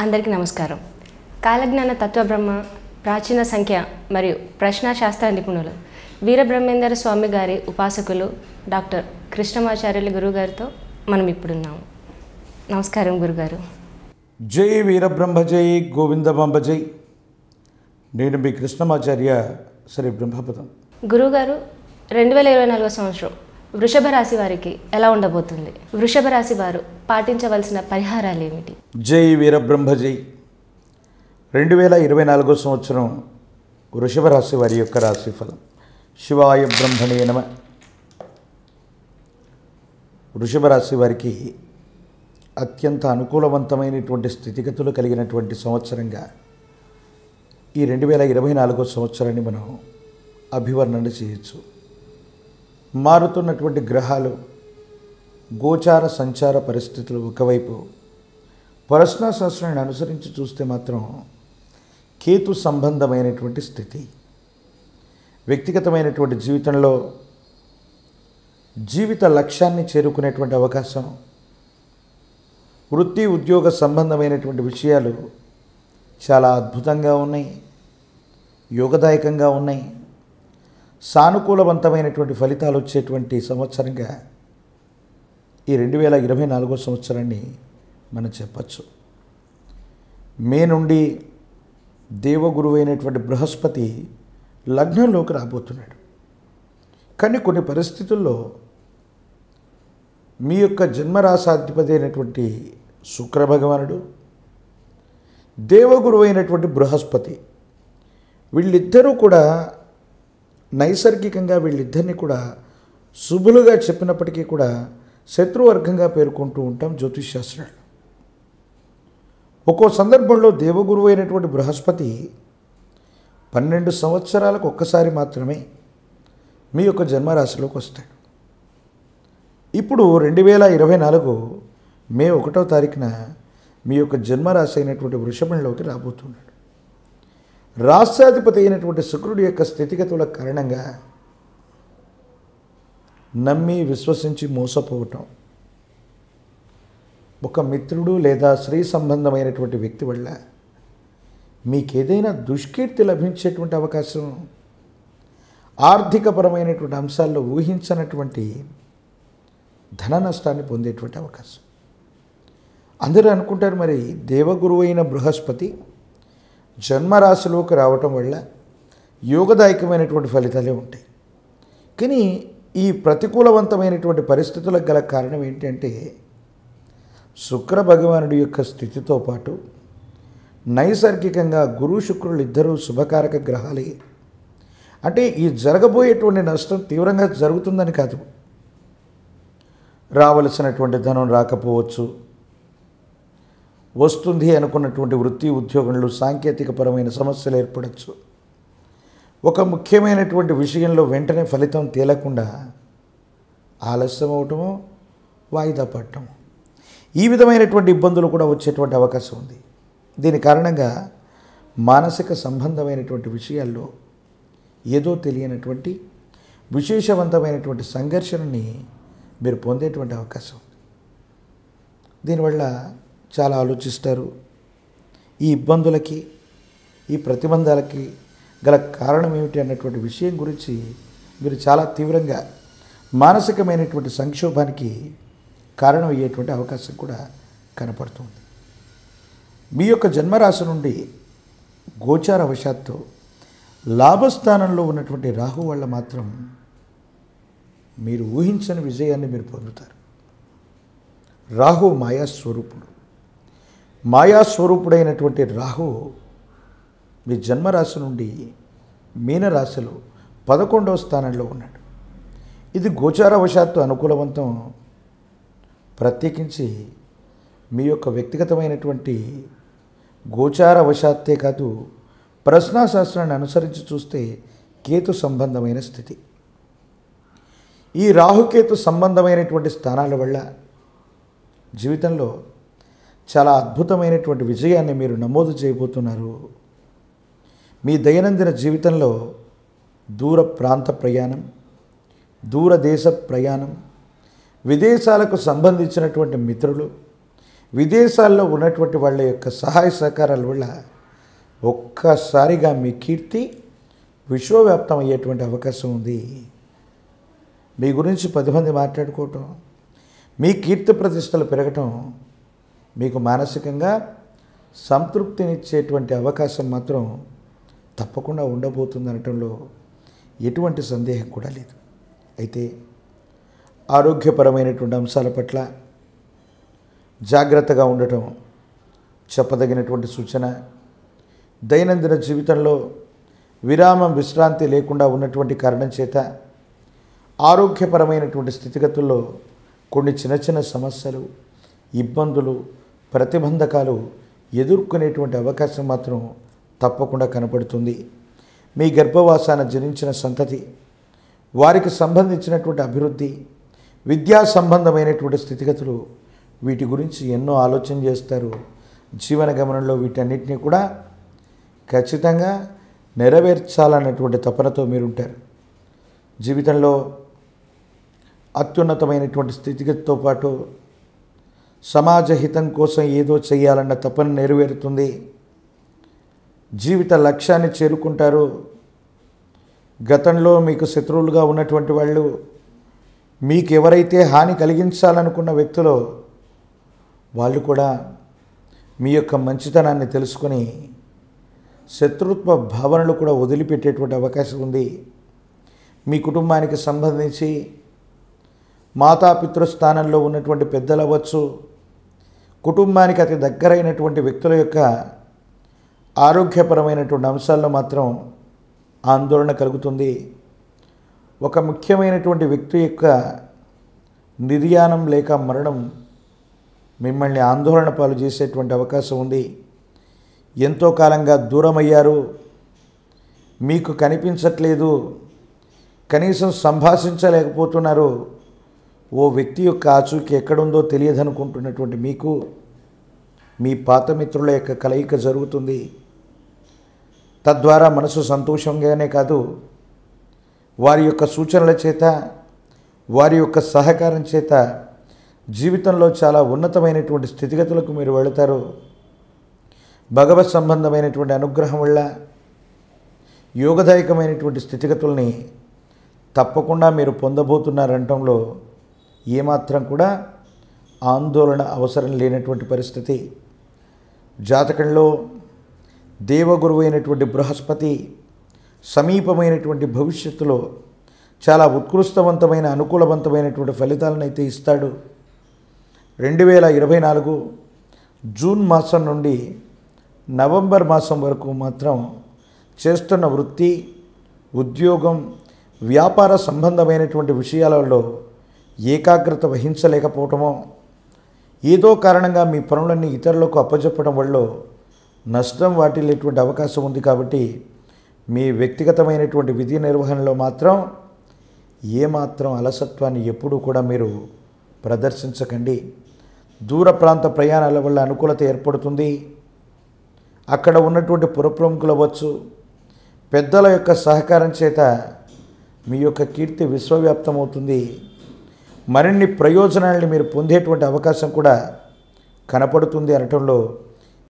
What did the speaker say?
అందరికీ నమస్కారం. కాలజ్ఞాన తత్వబ్రహ్మ, ప్రాచీన సంఖ్య మరియు ప్రశ్నాశాస్త్ర నిపుణులు వీరబ్రహ్మేందర స్వామి గారి ఉపాసకులు డాక్టర్ కృష్ణమాచార్యులు గురుగారితో మనం ఇప్పుడున్నాము. నమస్కారం గురుగారు. జై వీరబ్రహ్మ జై గోవిందమాంబ జై. నేను మీ కృష్ణమాచార్య శ్రీ బ్రహ్మపదం. గురుగారు, 2024 సంవత్సరం వృషభ రాశి వారికి ఎలా ఉండబోతుంది? వృషభ రాశి వారు పాటించవలసిన పరిహారాలు ఏమిటి? జై వీరబ్రహ్మ జై. 2024 సంవత్సరం వృషభ రాశి వారి యొక్క రాశిఫలం. శివాయ బ్రహ్మణే నమ. వృషభ రాశి వారికి అత్యంత అనుకూలవంతమైనటువంటి స్థితిగతులు కలిగినటువంటి సంవత్సరంగా ఈ 2024 సంవత్సరాన్ని మనం అభివర్ణన చేయొచ్చు. మారుతున్నటువంటి గ్రహాలు, గోచార సంచార పరిస్థితులు ఒకవైపు, ప్రశ్నాశాస్త్రాన్ని అనుసరించి చూస్తే మాత్రం కేతు సంబంధమైనటువంటి స్థితి, వ్యక్తిగతమైనటువంటి జీవితంలో జీవిత లక్ష్యాన్ని చేరుకునేటువంటి అవకాశం, వృత్తి ఉద్యోగ సంబంధమైనటువంటి విషయాలు చాలా అద్భుతంగా ఉన్నాయి, యోగదాయకంగా ఉన్నాయి. సానుకూలవంతమైనటువంటి ఫలితాలు వచ్చేటువంటి సంవత్సరంగా ఈ 2024 సంవత్సరాన్ని మనం చెప్పచ్చు. మే నుండి దేవగురువు అయినటువంటి బృహస్పతి లగ్నంలోకి రాబోతున్నాడు. కానీ కొన్ని పరిస్థితుల్లో మీ యొక్క జన్మరాశాధిపతి అయినటువంటి శుక్రభగవానుడు, దేవగురువు అయినటువంటి బృహస్పతి, వీళ్ళిద్దరూ కూడా నైసర్గికంగా వీళ్ళిద్దరిని కూడా శుభులుగా చెప్పినప్పటికీ కూడా శత్రువర్గంగా పేర్కొంటూ ఉంటాం జ్యోతిష్శాస్త్రాలు. ఒక్కో సందర్భంలో దేవగురువు అయినటువంటి బృహస్పతి 12 సంవత్సరాలకు ఒక్కసారి మాత్రమే మీ యొక్క జన్మరాశిలోకి వస్తాడు. ఇప్పుడు 2024 మే 1వ తారీఖున మీ యొక్క జన్మరాశి అయినటువంటి వృషభంలోకి రాబోతున్నాడు. రాష్ట్రాధిపతి అయినటువంటి శుక్రుడి యొక్క స్థితిగతుల కారణంగా నమ్మి విశ్వసించి మోసపోవటం, ఒక మిత్రుడు లేదా స్త్రీ సంబంధమైనటువంటి వ్యక్తి వల్ల మీకేదైనా దుష్కీర్తి లభించేటువంటి అవకాశం, ఆర్థికపరమైనటువంటి అంశాల్లో ఊహించనటువంటి ధన నష్టాన్ని పొందేటువంటి అవకాశం. అందరూ అనుకుంటారు మరి దేవగురువు అయిన బృహస్పతి జన్మరాశిలోకి రావటం వల్ల యోగదాయకమైనటువంటి ఫలితాలే ఉంటాయి. కానీ ఈ ప్రతికూలవంతమైనటువంటి పరిస్థితులకు గల కారణం ఏంటంటే శుక్ర భగవానుడి యొక్క స్థితితో పాటు నైసర్గికంగా గురు శుక్రులు ఇద్దరూ శుభకారక గ్రహాలే. అంటే ఈ జరగబోయేటువంటి నష్టం తీవ్రంగా జరుగుతుందని కాదు, రావలసినటువంటి ధనం రాకపోవచ్చు, వస్తుంది అనుకున్నటువంటి వృత్తి ఉద్యోగంలో సాంకేతికపరమైన సమస్యలు ఏర్పడవచ్చు, ఒక ముఖ్యమైనటువంటి విషయంలో వెంటనే ఫలితం తేలకుండా ఆలస్యం అవటమో వాయిదా పడటం, ఈ విధమైనటువంటి ఇబ్బందులు కూడా వచ్చేటువంటి అవకాశం ఉంది. దీని కారణంగా మానసిక సంబంధమైనటువంటి విషయాల్లో ఏదో తెలియనటువంటి విశేషవంతమైనటువంటి సంఘర్షణని మీరు పొందేటువంటి అవకాశం ఉంది. దీనివల్ల చాలా ఆలోచిస్తారు. ఈ ఇబ్బందులకి, ఈ ప్రతిబంధాలకి గల కారణం ఏమిటి అన్నటువంటి విషయం గురించి మీరు చాలా తీవ్రంగా మానసికమైనటువంటి సంక్షోభానికి కారణం అయ్యేటువంటి అవకాశం కూడా కనపడుతుంది. మీ యొక్క జన్మరాశి నుండి గోచారవశాత్తు లాభస్థానంలో ఉన్నటువంటి రాహు వల్ల మాత్రం మీరు ఊహించని విజయాన్ని మీరు పొందుతారు. రాహు మాయాస్వరూపుడు. మాయాస్వరూపుడైనటువంటి రాహు మీ జన్మరాశి నుండి మీనరాశిలో 11వ స్థానంలో ఉన్నాడు. ఇది గోచారవశాత్తు అనుకూలవంతం. ప్రత్యేకించి మీ యొక్క వ్యక్తిగతమైనటువంటి గోచారవశాత్తే కాదు, ప్రశ్నాశాస్త్రాన్ని అనుసరించి చూస్తే కేతు సంబంధమైన స్థితి. ఈ రాహుకేతు సంబంధమైనటువంటి స్థానాల వల్ల జీవితంలో చాలా అద్భుతమైనటువంటి విజయాన్ని మీరు నమోదు చేయబోతున్నారు. మీ దైనందిన జీవితంలో దూర ప్రాంత ప్రయాణం, దూరదేశ ప్రయాణం, విదేశాలకు సంబంధించినటువంటి మిత్రులు, విదేశాల్లో ఉన్నటువంటి వాళ్ళ యొక్క సహాయ సహకారాల వల్ల ఒక్కసారిగా మీ కీర్తి విశ్వవ్యాప్తం అయ్యేటువంటి అవకాశం ఉంది. మీ గురించి 10 మంది మాట్లాడుకోవటం, మీ కీర్తి ప్రతిష్టలు పెరగటం మీకు మానసికంగా సంతృప్తినిచ్చేటువంటి అవకాశం మాత్రం తప్పకుండా ఉండబోతుంది అనటంలో ఎటువంటి సందేహం కూడా లేదు. అయితే ఆరోగ్యపరమైనటువంటి అంశాల పట్ల జాగ్రత్తగా ఉండటం చెప్పదగినటువంటి సూచన. దైనందిన జీవితంలో విరామం విశ్రాంతి లేకుండా ఉన్నటువంటి కారణం చేత ఆరోగ్యపరమైనటువంటి స్థితిగతుల్లో కొన్ని చిన్న చిన్న సమస్యలు, ఇబ్బందులు, ప్రతిబంధకాలు ఎదుర్కొనేటువంటి అవకాశం మాత్రం తప్పకుండా కనపడుతుంది. మీ గర్భవాసాన జనించిన సంతతి, వారికి సంబంధించినటువంటి అభివృద్ధి, విద్యా సంబంధమైనటువంటి స్థితిగతులు, వీటి గురించి ఎన్నో ఆలోచన చేస్తారు. జీవన గమనంలో వీటన్నిటినీ కూడా ఖచ్చితంగా నెరవేర్చాలన్నటువంటి తపనతో మీరుంటారు. జీవితంలో అత్యున్నతమైనటువంటి స్థితిగతితో పాటు సమాజ హితం కోసం ఏదో చేయాలన్న తపన నెరవేరుతుంది. జీవిత లక్ష్యాన్ని చేరుకుంటారు. గతంలో మీకు శత్రువులుగా ఉన్నటువంటి వాళ్ళు, మీకు ఎవరైతే హాని కలిగించాలనుకున్న వ్యక్తులు, వాళ్ళు కూడా మీ యొక్క మంచితనాన్ని తెలుసుకొని శత్రుత్వ భావనలు కూడా వదిలిపెట్టేటువంటి అవకాశం ఉంది. మీ కుటుంబానికి సంబంధించి మాతాపితృ స్థానంలో ఉన్నటువంటి పెద్దలు అవ్వచ్చు, కుటుంబానికి అతి దగ్గరైనటువంటి వ్యక్తుల యొక్క ఆరోగ్యపరమైనటువంటి అంశాల్లో మాత్రం ఆందోళన కలుగుతుంది. ఒక ముఖ్యమైనటువంటి వ్యక్తి యొక్క నిర్యాణం లేక మరణం మిమ్మల్ని ఆందోళన పాలు చేసేటువంటి అవకాశం ఉంది. ఎంతో కాలంగా దూరమయ్యారు, మీకు కనిపించట్లేదు, కనీసం సంభాషించలేకపోతున్నారు, ఓ వ్యక్తి యొక్క ఆచూకీ ఎక్కడుందో తెలియదనుకుంటున్నటువంటి మీకు మీ పాత మిత్రుల యొక్క కలయిక జరుగుతుంది. తద్వారా మనసు సంతోషంగానే కాదు, వారి యొక్క సూచనల చేత, వారి యొక్క సహకారం చేత జీవితంలో చాలా ఉన్నతమైనటువంటి స్థితిగతులకు మీరు వెళతారు. భగవత్ సంబంధమైనటువంటి అనుగ్రహం వల్ల యోగదాయకమైనటువంటి స్థితిగతుల్ని తప్పకుండా మీరు పొందబోతున్నారంటంలో ఏమాత్రం కూడా ఆందోళన అవసరం లేనటువంటి పరిస్థితి. జాతకంలో దేవగురువు అయినటువంటి బృహస్పతి సమీపమైనటువంటి భవిష్యత్తులో చాలా ఉత్కృష్టవంతమైన అనుకూలవంతమైనటువంటి ఫలితాలను అయితే ఇస్తాడు. 2024 జూన్ మాసం నుండి నవంబర్ మాసం వరకు మాత్రం చేస్తున్న వృత్తి, ఉద్యోగం, వ్యాపార సంబంధమైనటువంటి విషయాలలో ఏకాగ్రత వహించలేకపోవటమో, ఏదో కారణంగా మీ పనులన్నీ ఇతరులకు అప్పజెప్పడం వల్ల నష్టం వాటిల్లేటువంటి అవకాశం ఉంది. కాబట్టి మీ వ్యక్తిగతమైనటువంటి విధి నిర్వహణలో మాత్రం ఏమాత్రం అలసత్వాన్ని ఎప్పుడూ కూడా మీరు ప్రదర్శించకండి. దూర ప్రాంత ప్రయాణాల వల్ల అనుకూలత ఏర్పడుతుంది. అక్కడ ఉన్నటువంటి పురప్రముఖులు అవ్వచ్చు, పెద్దల యొక్క సహకారం చేత మీ యొక్క కీర్తి విశ్వవ్యాప్తమవుతుంది. మరిన్ని ప్రయోజనాలను మీరు పొందేటువంటి అవకాశం కూడా కనపడుతుంది అనటంలో